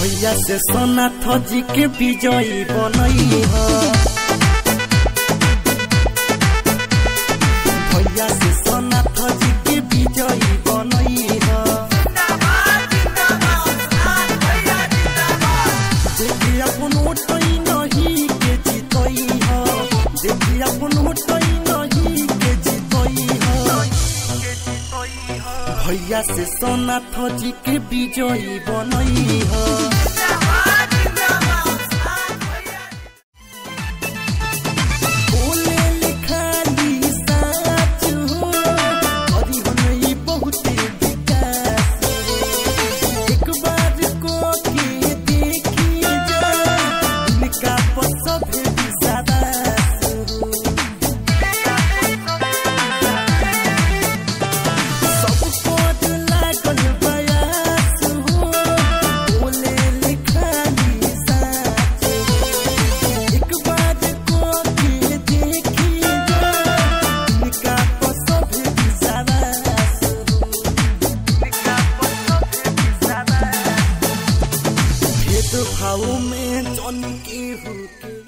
भैया से सोनाथ जी के विजयी बनई ह भैया से सोनाथ जी के विजयी बनई ह देखी अपन उठई नहीं के जीतई ह देखी अपन उठई नहीं के जीतई ह भैया से सोनाथ जी के विजयी बनई ह भाव में जन के हो के